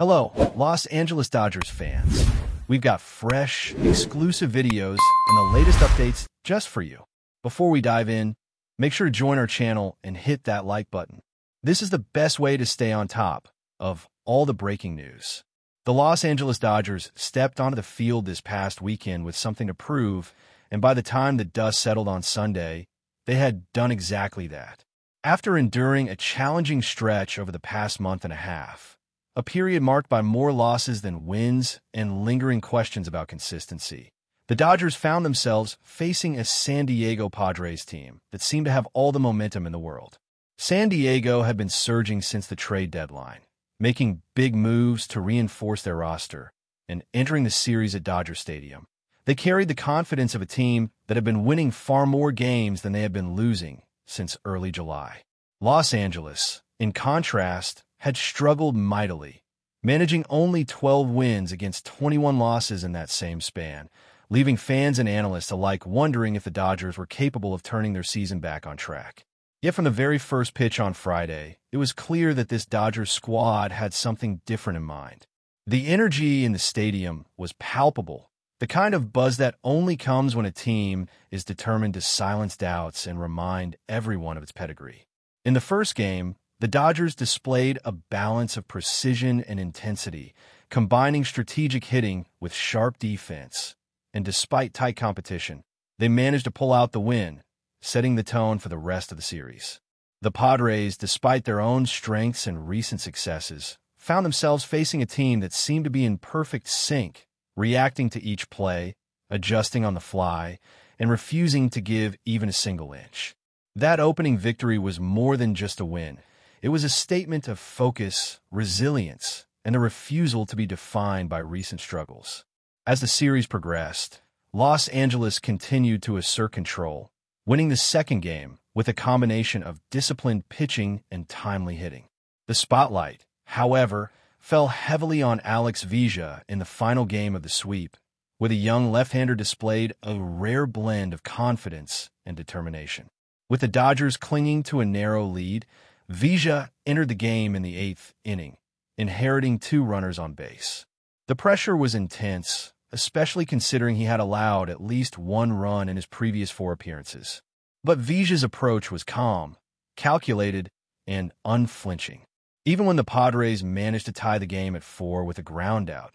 Hello, Los Angeles Dodgers fans. We've got fresh, exclusive videos and the latest updates just for you. Before we dive in, make sure to join our channel and hit that like button. This is the best way to stay on top of all the breaking news. The Los Angeles Dodgers stepped onto the field this past weekend with something to prove, and by the time the dust settled on Sunday, they had done exactly that. After enduring a challenging stretch over the past month and a half, a period marked by more losses than wins and lingering questions about consistency, the Dodgers found themselves facing a San Diego Padres team that seemed to have all the momentum in the world. San Diego had been surging since the trade deadline, making big moves to reinforce their roster, and entering the series at Dodger Stadium. They carried the confidence of a team that had been winning far more games than they had been losing since early July. Los Angeles, in contrast, had struggled mightily, managing only 12 wins against 21 losses in that same span, leaving fans and analysts alike wondering if the Dodgers were capable of turning their season back on track. Yet from the very first pitch on Friday, it was clear that this Dodgers squad had something different in mind. The energy in the stadium was palpable, the kind of buzz that only comes when a team is determined to silence doubts and remind everyone of its pedigree. In the first game, the Dodgers displayed a balance of precision and intensity, combining strategic hitting with sharp defense. And despite tight competition, they managed to pull out the win, setting the tone for the rest of the series. The Padres, despite their own strengths and recent successes, found themselves facing a team that seemed to be in perfect sync, reacting to each play, adjusting on the fly, and refusing to give even a single inch. That opening victory was more than just a win. It was a statement of focus, resilience, and a refusal to be defined by recent struggles. As the series progressed, Los Angeles continued to assert control, winning the second game with a combination of disciplined pitching and timely hitting. The spotlight, however, fell heavily on Alex Vesia in the final game of the sweep, where the young left-hander displayed a rare blend of confidence and determination. With the Dodgers clinging to a narrow lead, Vesia entered the game in the eighth inning, inheriting 2 runners on base. The pressure was intense, especially considering he had allowed at least 1 run in his previous 4 appearances. But Vesia's approach was calm, calculated, and unflinching. Even when the Padres managed to tie the game at 4 with a groundout,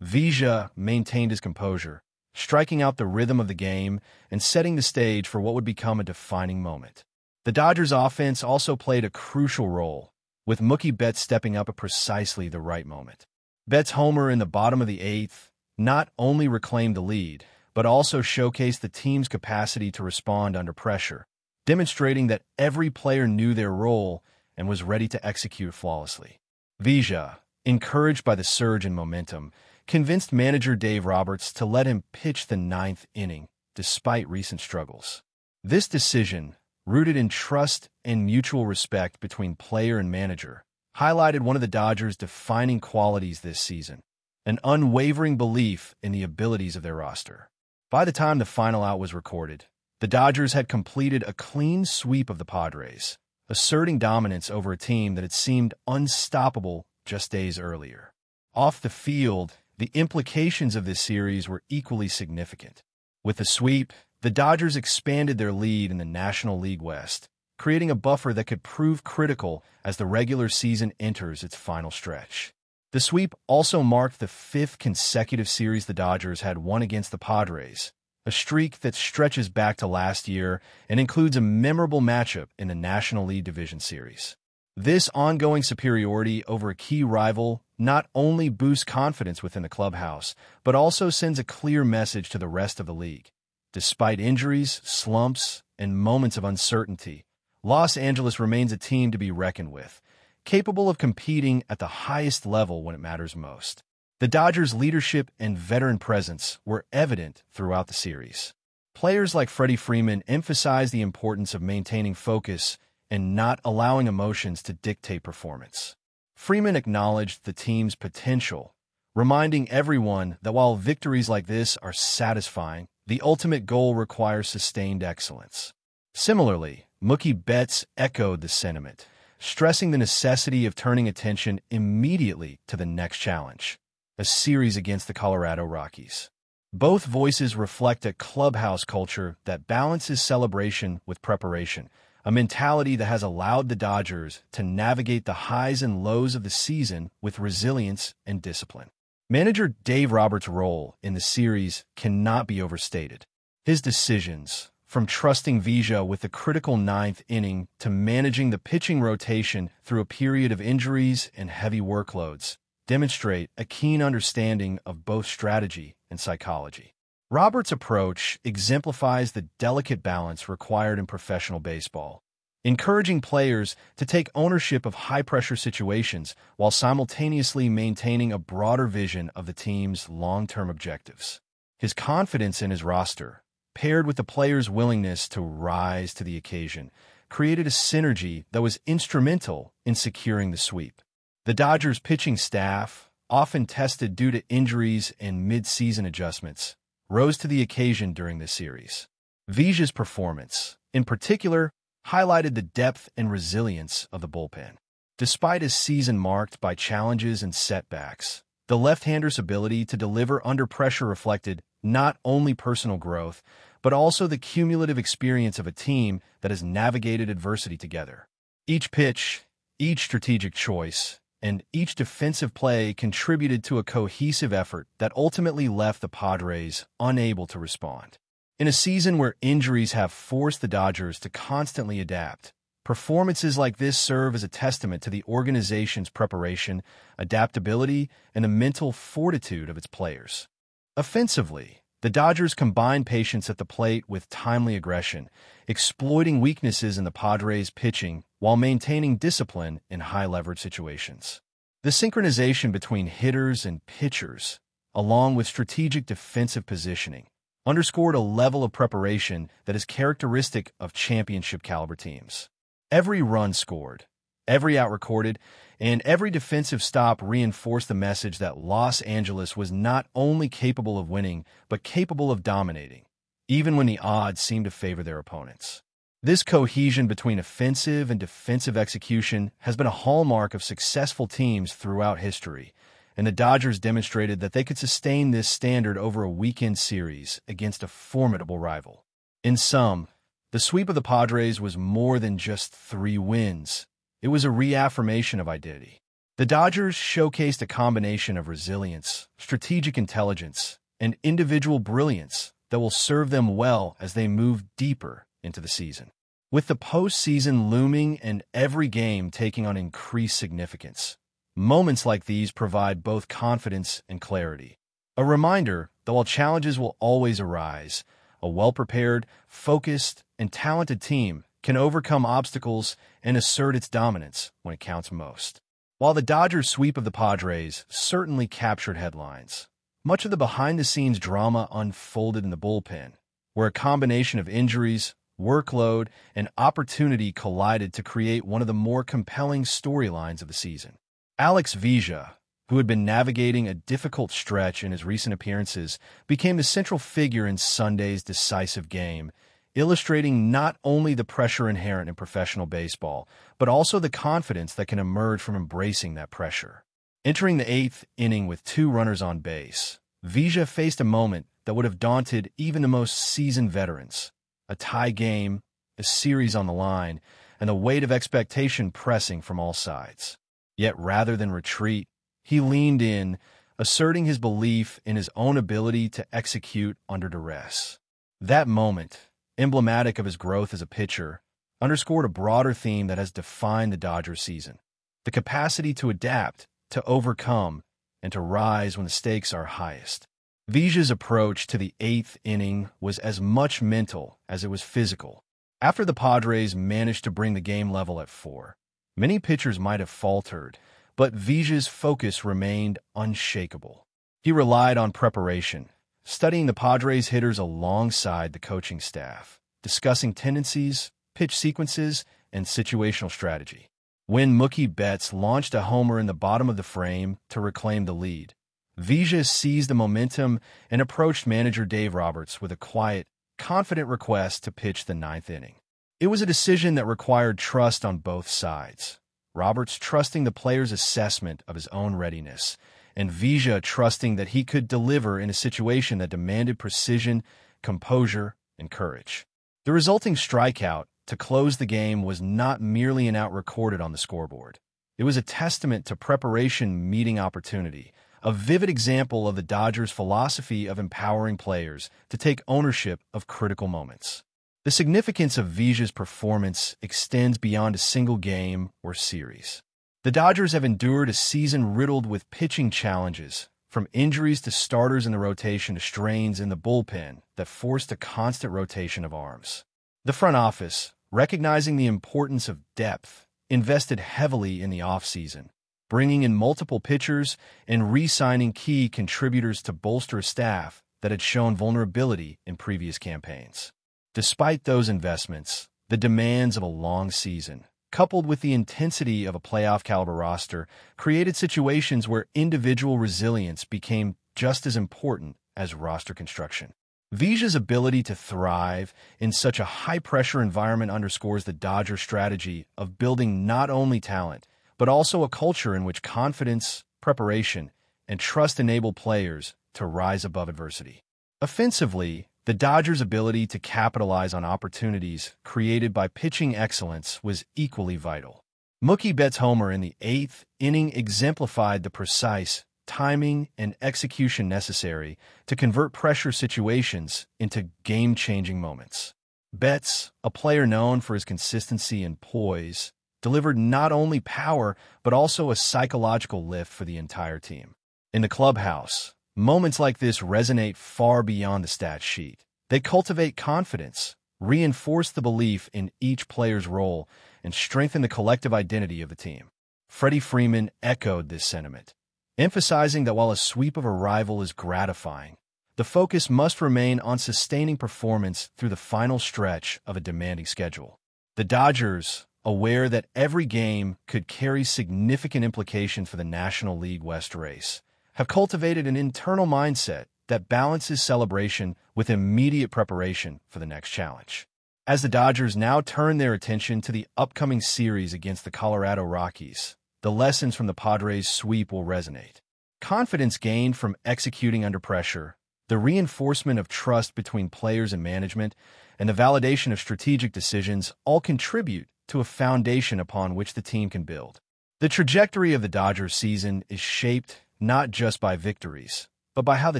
Vesia maintained his composure, striking out the rhythm of the game and setting the stage for what would become a defining moment. The Dodgers' offense also played a crucial role, with MOOKIE BETTS stepping up at precisely the right moment. BETTS' homer in the bottom of the 8th not only reclaimed the lead, but also showcased the team's capacity to respond under pressure, demonstrating that every player knew their role and was ready to execute flawlessly. Vesia, encouraged by the surge in momentum, convinced manager Dave Roberts to let him pitch the 9th inning, despite recent struggles. This decision, rooted in trust and mutual respect between player and manager, highlighted one of the Dodgers' defining qualities this season, an unwavering belief in the abilities of their roster. By the time the final out was recorded, the Dodgers had completed a clean sweep of the Padres, asserting dominance over a team that had seemed unstoppable just days earlier. Off the field, the implications of this series were equally significant. With the sweep, the Dodgers expanded their lead in the National League West, creating a buffer that could prove critical as the regular season enters its final stretch. The sweep also marked the 5th consecutive series the Dodgers had won against the Padres, a streak that stretches back to last year and includes a memorable matchup in the National League Division Series. This ongoing superiority over a key rival not only boosts confidence within the clubhouse, but also sends a clear message to the rest of the league. Despite injuries, slumps, and moments of uncertainty, Los Angeles remains a team to be reckoned with, capable of competing at the highest level when it matters most. The Dodgers' leadership and veteran presence were evident throughout the series. Players like Freddie Freeman emphasized the importance of maintaining focus and not allowing emotions to dictate performance. Freeman acknowledged the team's potential, reminding everyone that while victories like this are satisfying, the ultimate goal requires sustained excellence. Similarly, MOOKIE BETTS echoed the sentiment, stressing the necessity of turning attention immediately to the next challenge, a series against the Colorado Rockies. Both voices reflect a clubhouse culture that balances celebration with preparation, a mentality that has allowed the Dodgers to navigate the highs and lows of the season with resilience and discipline. Manager Dave Roberts' role in the series cannot be overstated. His decisions, from trusting Veja with the critical ninth inning to managing the pitching rotation through a period of injuries and heavy workloads, demonstrate a keen understanding of both strategy and psychology. Roberts' approach exemplifies the delicate balance required in professional baseball, encouraging players to take ownership of high-pressure situations while simultaneously maintaining a broader vision of the team's long-term objectives. His confidence in his roster, paired with the players' willingness to rise to the occasion, created a synergy that was instrumental in securing the sweep. The Dodgers' pitching staff, often tested due to injuries and mid-season adjustments, rose to the occasion during this series. Veja's performance, in particular, highlighted the depth and resilience of the bullpen. Despite a season marked by challenges and setbacks, the left-hander's ability to deliver under pressure reflected not only personal growth, but also the cumulative experience of a team that has navigated adversity together. Each pitch, each strategic choice, and each defensive play contributed to a cohesive effort that ultimately left the Padres unable to respond. In a season where injuries have forced the Dodgers to constantly adapt, performances like this serve as a testament to the organization's preparation, adaptability, and the mental fortitude of its players. Offensively, the Dodgers combined patience at the plate with timely aggression, exploiting weaknesses in the Padres' pitching while maintaining discipline in high-leverage situations. The synchronization between hitters and pitchers, along with strategic defensive positioning, underscored a level of preparation that is characteristic of championship-caliber teams. Every run scored, every out recorded, and every defensive stop reinforced the message that Los Angeles was not only capable of winning, but capable of dominating, even when the odds seemed to favor their opponents. This cohesion between offensive and defensive execution has been a hallmark of successful teams throughout history, and the Dodgers demonstrated that they could sustain this standard over a weekend series against a formidable rival. In sum, the sweep of the Padres was more than just 3 wins. It was a reaffirmation of identity. The Dodgers showcased a combination of resilience, strategic intelligence, and individual brilliance that will serve them well as they move deeper into the season. With the postseason looming and every game taking on increased significance, moments like these provide both confidence and clarity. A reminder that while challenges will always arise, a well-prepared, focused, and talented team can overcome obstacles and assert its dominance when it counts most. While the Dodgers' sweep of the Padres certainly captured headlines, much of the behind-the-scenes drama unfolded in the bullpen, where a combination of injuries, workload, and opportunity collided to create one of the more compelling storylines of the season. Alex Veja, who had been navigating a difficult stretch in his recent appearances, became the central figure in Sunday's decisive game, illustrating not only the pressure inherent in professional baseball, but also the confidence that can emerge from embracing that pressure. Entering the 8th inning with 2 runners on base, Veja faced a moment that would have daunted even the most seasoned veterans. A tie game, a series on the line, and the weight of expectation pressing from all sides. Yet rather than retreat, he leaned in, asserting his belief in his own ability to execute under duress. That moment, emblematic of his growth as a pitcher, underscored a broader theme that has defined the Dodgers season: the capacity to adapt, to overcome, and to rise when the stakes are highest. Veja's approach to the 8th inning was as much mental as it was physical. After the Padres managed to bring the game level at 4, many pitchers might have faltered, but Veja's focus remained unshakable. He relied on preparation, studying the Padres hitters alongside the coaching staff, discussing tendencies, pitch sequences, and situational strategy. When MOOKIE BETTS launched a homer in the bottom of the frame to reclaim the lead, Veja seized the momentum and approached manager Dave Roberts with a quiet, confident request to pitch the 9th inning. It was a decision that required trust on both sides, Roberts trusting the player's assessment of his own readiness, and Vija trusting that he could deliver in a situation that demanded precision, composure, and courage. The resulting strikeout to close the game was not merely an out recorded on the scoreboard. It was a testament to preparation meeting opportunity, a vivid example of the Dodgers' philosophy of empowering players to take ownership of critical moments. The significance of Vija's performance extends beyond a single game or series. The Dodgers have endured a season riddled with pitching challenges, from injuries to starters in the rotation to strains in the bullpen that forced a constant rotation of arms. The front office, recognizing the importance of depth, invested heavily in the offseason, bringing in multiple pitchers and re-signing key contributors to bolster a staff that had shown vulnerability in previous campaigns. Despite those investments, the demands of a long season, coupled with the intensity of a playoff-caliber roster, created situations where individual resilience became just as important as roster construction. Vija's ability to thrive in such a high-pressure environment underscores the Dodgers' strategy of building not only talent, but also a culture in which confidence, preparation, and trust enable players to rise above adversity. Offensively, the Dodgers' ability to capitalize on opportunities created by pitching excellence was equally vital. Mookie Betts' homer in the 8th inning exemplified the precise timing and execution necessary to convert pressure situations into game-changing moments. Betts, a player known for his consistency and poise, delivered not only power but also a psychological lift for the entire team. In the clubhouse, moments like this resonate far beyond the stat sheet. They cultivate confidence, reinforce the belief in each player's role, and strengthen the collective identity of the team. Freddie Freeman echoed this sentiment, emphasizing that while a sweep of a rival is gratifying, the focus must remain on sustaining performance through the final stretch of a demanding schedule. The Dodgers, aware that every game could carry significant implications for the National League West race, have cultivated an internal mindset that balances celebration with immediate preparation for the next challenge. As the Dodgers now turn their attention to the upcoming series against the Colorado Rockies, the lessons from the Padres' sweep will resonate. Confidence gained from executing under pressure, the reinforcement of trust between players and management, and the validation of strategic decisions all contribute to a foundation upon which the team can build. The trajectory of the Dodgers season is shaped not just by victories, but by how the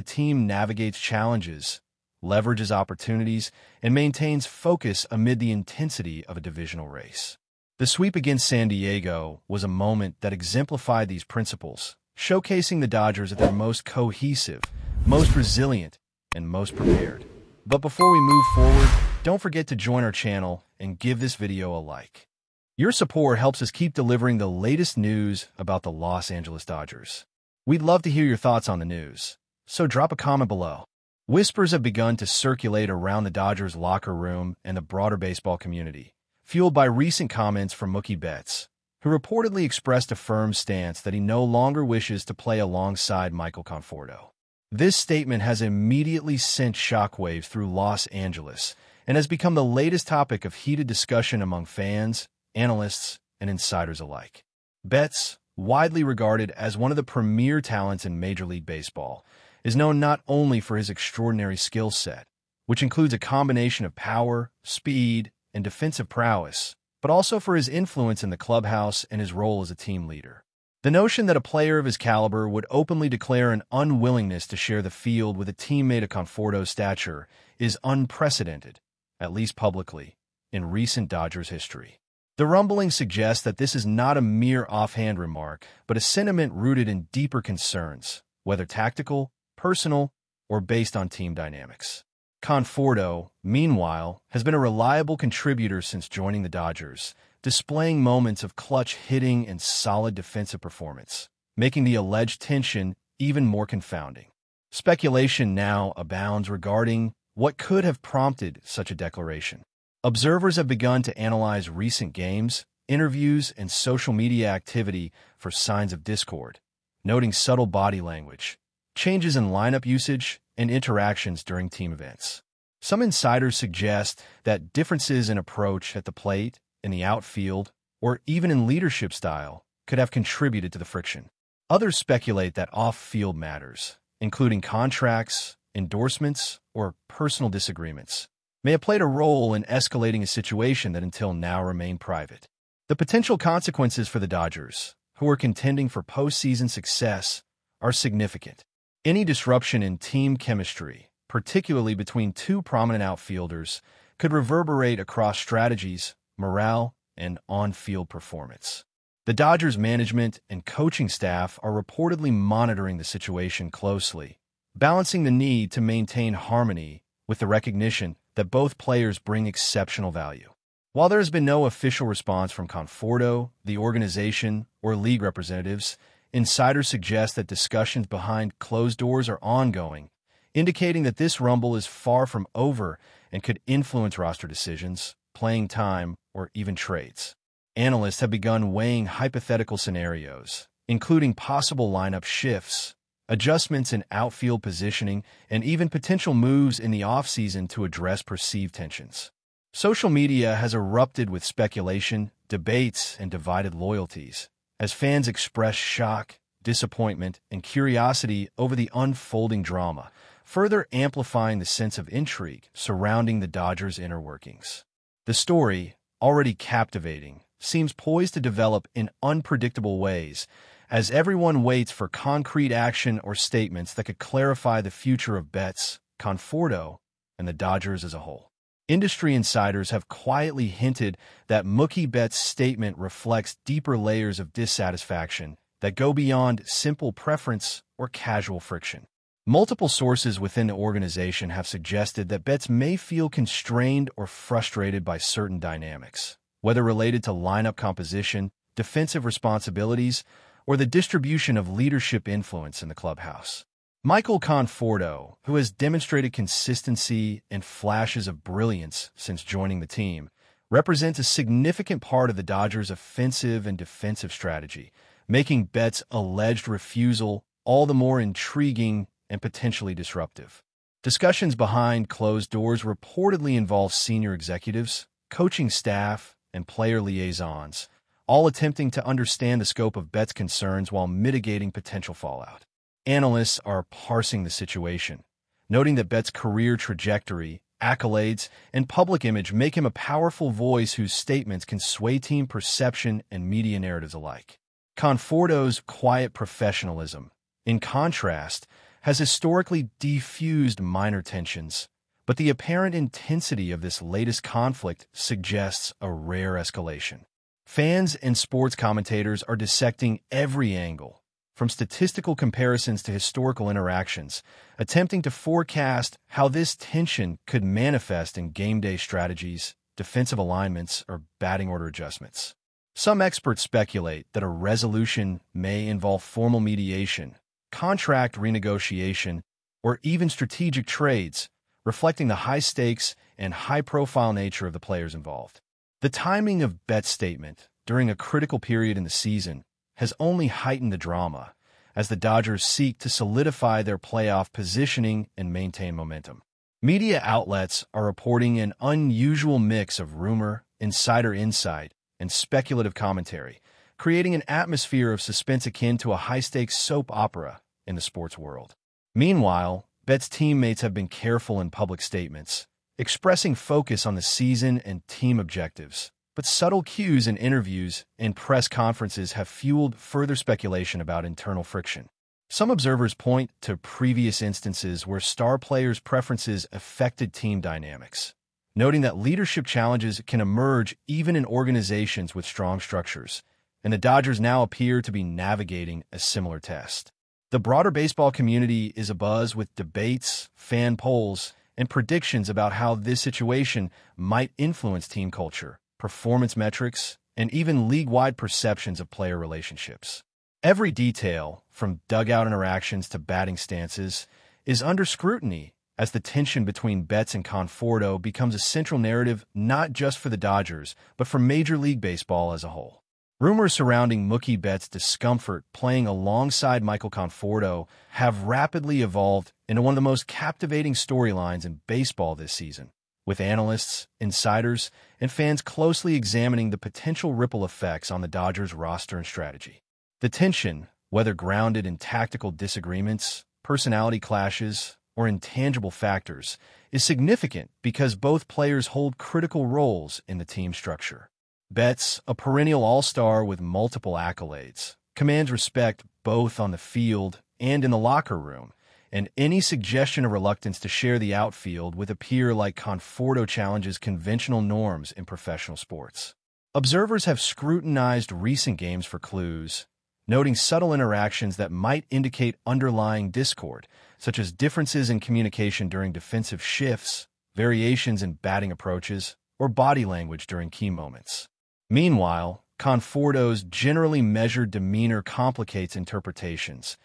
team navigates challenges, leverages opportunities, and maintains focus amid the intensity of a divisional race. The sweep against San Diego was a moment that exemplified these principles, showcasing the Dodgers at their most cohesive, most resilient, and most prepared. But before we move forward, don't forget to join our channel and give this video a like. Your support helps us keep delivering the latest news about the Los Angeles Dodgers. We'd love to hear your thoughts on the news, so drop a comment below. Whispers have begun to circulate around the Dodgers locker room and the broader baseball community, fueled by recent comments from Mookie Betts, who reportedly expressed a firm stance that he no longer wishes to play alongside Michael Conforto. This statement has immediately sent shockwaves through Los Angeles and has become the latest topic of heated discussion among fans, analysts, and insiders alike. Betts, widely regarded as one of the premier talents in Major League Baseball, is known not only for his extraordinary skill set, which includes a combination of power, speed, and defensive prowess, but also for his influence in the clubhouse and his role as a team leader. The notion that a player of his caliber would openly declare an unwillingness to share the field with a teammate of Conforto's stature is unprecedented, at least publicly, in recent Dodgers history. The rumblings suggest that this is not a mere offhand remark, but a sentiment rooted in deeper concerns, whether tactical, personal, or based on team dynamics. Conforto, meanwhile, has been a reliable contributor since joining the Dodgers, displaying moments of clutch hitting and solid defensive performance, making the alleged tension even more confounding. Speculation now abounds regarding what could have prompted such a declaration. Observers have begun to analyze recent games, interviews, and social media activity for signs of discord, noting subtle body language, changes in lineup usage, and interactions during team events. Some insiders suggest that differences in approach at the plate, in the outfield, or even in leadership style, could have contributed to the friction. Others speculate that off-field matters, including contracts, endorsements, or personal disagreements, may have played a role in escalating a situation that until now remained private. The potential consequences for the Dodgers, who are contending for postseason success, are significant. Any disruption in team chemistry, particularly between two prominent outfielders, could reverberate across strategies, morale, and on-field performance. The Dodgers' management and coaching staff are reportedly monitoring the situation closely, balancing the need to maintain harmony with the recognition that both players bring exceptional value. While there has been no official response from Conforto, the organization, or league representatives, insiders suggest that discussions behind closed doors are ongoing, indicating that this rumble is far from over and could influence roster decisions, playing time, or even trades. Analysts have begun weighing hypothetical scenarios, including possible lineup shifts, adjustments in outfield positioning, and even potential moves in the offseason to address perceived tensions. Social media has erupted with speculation, debates, and divided loyalties, as fans express shock, disappointment, and curiosity over the unfolding drama, further amplifying the sense of intrigue surrounding the Dodgers' inner workings. The story, already captivating, seems poised to develop in unpredictable ways, as everyone waits for concrete action or statements that could clarify the future of BETTS, Conforto, and the Dodgers as a whole. Industry insiders have quietly hinted that MOOKIE BETTS' statement reflects deeper layers of dissatisfaction that go beyond simple preference or casual friction. Multiple sources within the organization have suggested that BETTS may feel constrained or frustrated by certain dynamics, whether related to lineup composition, defensive responsibilities, or the distribution of leadership influence in the clubhouse. Michael Conforto, who has demonstrated consistency and flashes of brilliance since joining the team, represents a significant part of the Dodgers' offensive and defensive strategy, making BETTS' alleged refusal all the more intriguing and potentially disruptive. Discussions behind closed doors reportedly involve senior executives, coaching staff, and player liaisons, all attempting to understand the scope of BETTS' concerns while mitigating potential fallout. Analysts are parsing the situation, noting that BETTS' career trajectory, accolades, and public image make him a powerful voice whose statements can sway team perception and media narratives alike. Conforto's quiet professionalism, in contrast, has historically defused minor tensions, but the apparent intensity of this latest conflict suggests a rare escalation. Fans and sports commentators are dissecting every angle, from statistical comparisons to historical interactions, attempting to forecast how this tension could manifest in game-day strategies, defensive alignments, or batting order adjustments. Some experts speculate that a resolution may involve formal mediation, contract renegotiation, or even strategic trades, reflecting the high stakes and high-profile nature of the players involved. The timing of BETTS' statement during a critical period in the season has only heightened the drama as the Dodgers seek to solidify their playoff positioning and maintain momentum. Media outlets are reporting an unusual mix of rumor, insider insight, and speculative commentary, creating an atmosphere of suspense akin to a high-stakes soap opera in the sports world. Meanwhile, BETTS' teammates have been careful in public statements, expressing focus on the season and team objectives, but subtle cues in interviews and press conferences have fueled further speculation about internal friction. Some observers point to previous instances where star players' preferences affected team dynamics, noting that leadership challenges can emerge even in organizations with strong structures, and the Dodgers now appear to be navigating a similar test. The broader baseball community is abuzz with debates, fan polls, and predictions about how this situation might influence team culture, performance metrics, and even league-wide perceptions of player relationships. Every detail, from dugout interactions to batting stances, is under scrutiny as the tension between BETTS and Conforto becomes a central narrative not just for the Dodgers, but for Major League Baseball as a whole. Rumors surrounding MOOKIE BETTS' discomfort playing alongside Michael Conforto have rapidly evolved into one of the most captivating storylines in baseball this season. with analysts, insiders, and fans closely examining the potential ripple effects on the Dodgers' roster and strategy. The tension, whether grounded in tactical disagreements, personality clashes, or intangible factors, is significant because both players hold critical roles in the team structure. Betts, a perennial all-star with multiple accolades, commands respect both on the field and in the locker room, and any suggestion of reluctance to share the outfield with a peer like Conforto challenges conventional norms in professional sports. Observers have scrutinized recent games for clues, noting subtle interactions that might indicate underlying discord, such as differences in communication during defensive shifts, variations in batting approaches, or body language during key moments. Meanwhile, Conforto's generally measured demeanor complicates interpretations,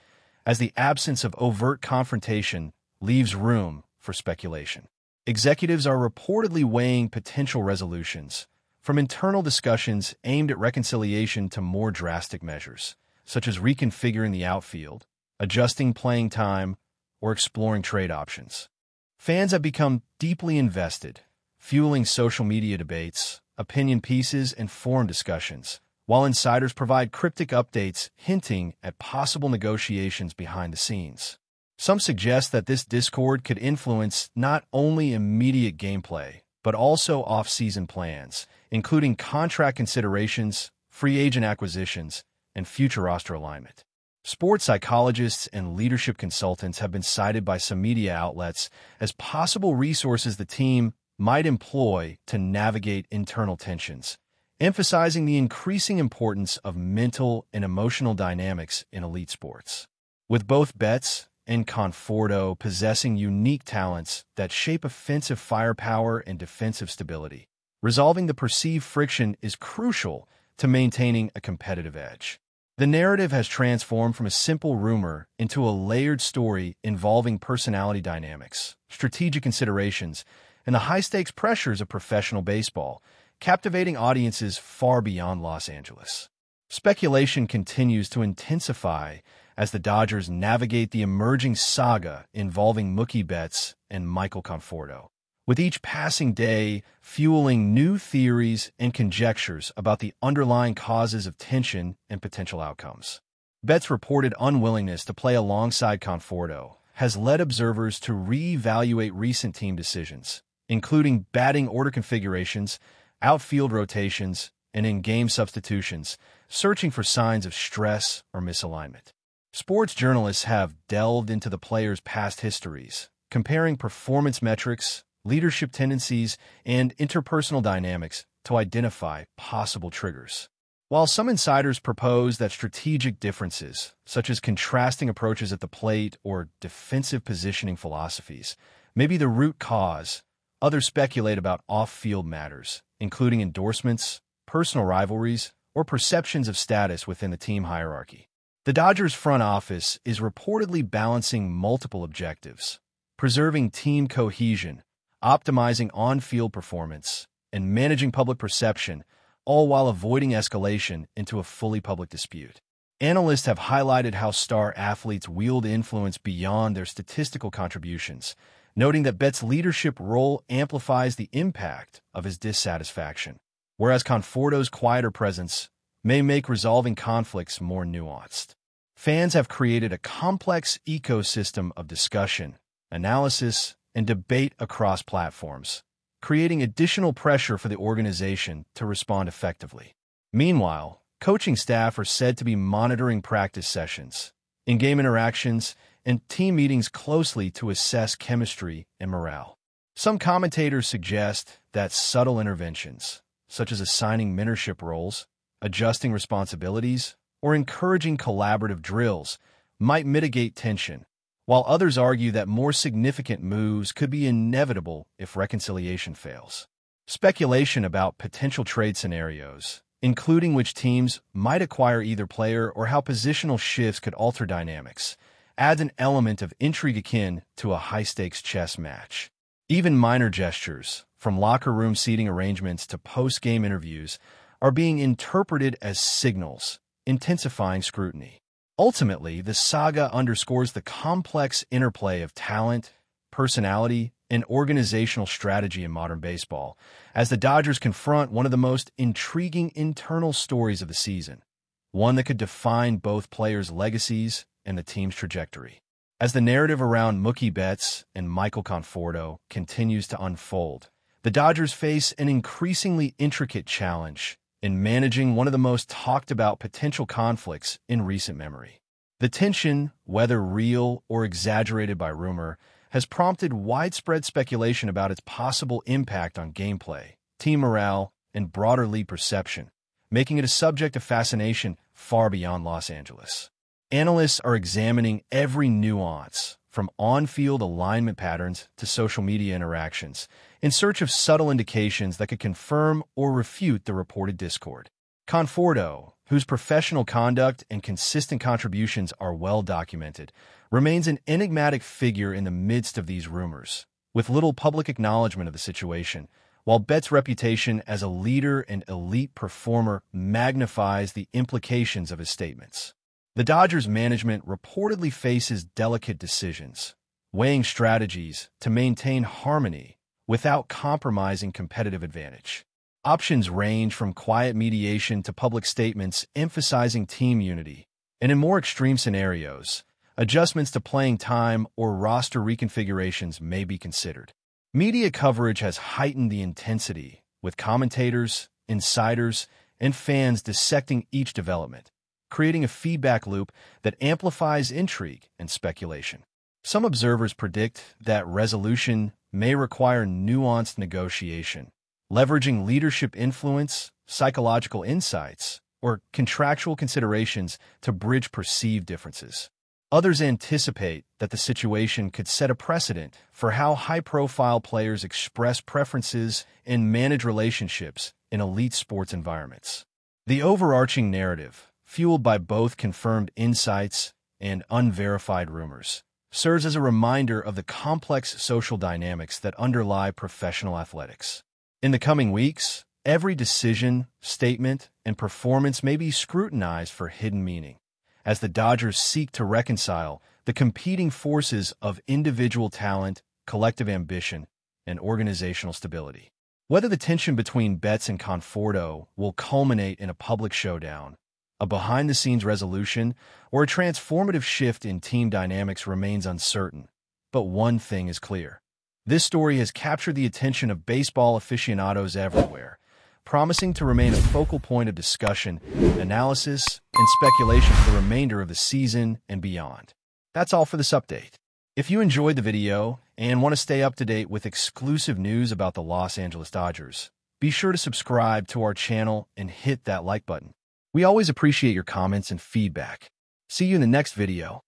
as the absence of overt confrontation leaves room for speculation. Executives are reportedly weighing potential resolutions, from internal discussions aimed at reconciliation to more drastic measures, such as reconfiguring the outfield, adjusting playing time, or exploring trade options. Fans have become deeply invested, fueling social media debates, opinion pieces, and forum discussions, while insiders provide cryptic updates hinting at possible negotiations behind the scenes. Some suggest that this discord could influence not only immediate gameplay, but also off-season plans, including contract considerations, free agent acquisitions, and future roster alignment. Sports psychologists and leadership consultants have been cited by some media outlets as possible resources the team might employ to navigate internal tensions, emphasizing the increasing importance of mental and emotional dynamics in elite sports. With both Betts and Conforto possessing unique talents that shape offensive firepower and defensive stability, resolving the perceived friction is crucial to maintaining a competitive edge. The narrative has transformed from a simple rumor into a layered story involving personality dynamics, strategic considerations, and the high-stakes pressures of professional baseball, captivating audiences far beyond Los Angeles. Speculation continues to intensify as the Dodgers navigate the emerging saga involving Mookie Betts and Michael Conforto, with each passing day fueling new theories and conjectures about the underlying causes of tension and potential outcomes. Betts' reported unwillingness to play alongside Conforto has led observers to reevaluate recent team decisions, including batting order configurations, outfield rotations, and in-game substitutions, searching for signs of stress or misalignment. Sports journalists have delved into the players' past histories, comparing performance metrics, leadership tendencies, and interpersonal dynamics to identify possible triggers. While some insiders propose that strategic differences, such as contrasting approaches at the plate or defensive positioning philosophies, may be the root cause, others speculate about off-field matters, including endorsements, personal rivalries, or perceptions of status within the team hierarchy. The Dodgers' front office is reportedly balancing multiple objectives, preserving team cohesion, optimizing on-field performance, and managing public perception, all while avoiding escalation into a fully public dispute. Analysts have highlighted how star athletes wield influence beyond their statistical contributions, noting that Betts' leadership role amplifies the impact of his dissatisfaction, whereas Conforto's quieter presence may make resolving conflicts more nuanced. Fans have created a complex ecosystem of discussion, analysis, and debate across platforms, creating additional pressure for the organization to respond effectively. Meanwhile, coaching staff are said to be monitoring practice sessions, in-game interactions, and team meetings closely to assess chemistry and morale. Some commentators suggest that subtle interventions, such as assigning mentorship roles, adjusting responsibilities, or encouraging collaborative drills, might mitigate tension, while others argue that more significant moves could be inevitable if reconciliation fails. Speculation about potential trade scenarios, including which teams might acquire either player or how positional shifts could alter dynamics, adds an element of intrigue akin to a high-stakes chess match. Even minor gestures, from locker room seating arrangements to post-game interviews, are being interpreted as signals, intensifying scrutiny. Ultimately, the saga underscores the complex interplay of talent, personality, and organizational strategy in modern baseball, as the Dodgers confront one of the most intriguing internal stories of the season, one that could define both players' legacies and the team's trajectory. As the narrative around Mookie Betts and Michael Conforto continues to unfold, the Dodgers face an increasingly intricate challenge in managing one of the most talked-about potential conflicts in recent memory. The tension, whether real or exaggerated by rumor, has prompted widespread speculation about its possible impact on gameplay, team morale, and broader league perception, making it a subject of fascination far beyond Los Angeles. Analysts are examining every nuance, from on-field alignment patterns to social media interactions, in search of subtle indications that could confirm or refute the reported discord. Conforto, whose professional conduct and consistent contributions are well documented, remains an enigmatic figure in the midst of these rumors, with little public acknowledgement of the situation, while Betts' reputation as a leader and elite performer magnifies the implications of his statements. The Dodgers management reportedly faces delicate decisions, weighing strategies to maintain harmony without compromising competitive advantage. Options range from quiet mediation to public statements emphasizing team unity, and in more extreme scenarios, adjustments to playing time or roster reconfigurations may be considered. Media coverage has heightened the intensity, with commentators, insiders, and fans dissecting each development, creating a feedback loop that amplifies intrigue and speculation. Some observers predict that resolution may require nuanced negotiation, leveraging leadership influence, psychological insights, or contractual considerations to bridge perceived differences. Others anticipate that the situation could set a precedent for how high-profile players express preferences and manage relationships in elite sports environments. The overarching narrative, fueled by both confirmed insights and unverified rumors, serves as a reminder of the complex social dynamics that underlie professional athletics. In the coming weeks, every decision, statement, and performance may be scrutinized for hidden meaning, as the Dodgers seek to reconcile the competing forces of individual talent, collective ambition, and organizational stability. Whether the tension between Betts and Conforto will culminate in a public showdown, a behind-the-scenes resolution, or a transformative shift in team dynamics remains uncertain. But one thing is clear. This story has captured the attention of baseball aficionados everywhere, promising to remain a focal point of discussion, analysis, and speculation for the remainder of the season and beyond. That's all for this update. If you enjoyed the video and want to stay up to date with exclusive news about the Los Angeles Dodgers, be sure to subscribe to our channel and hit that like button. We always appreciate your comments and feedback. See you in the next video.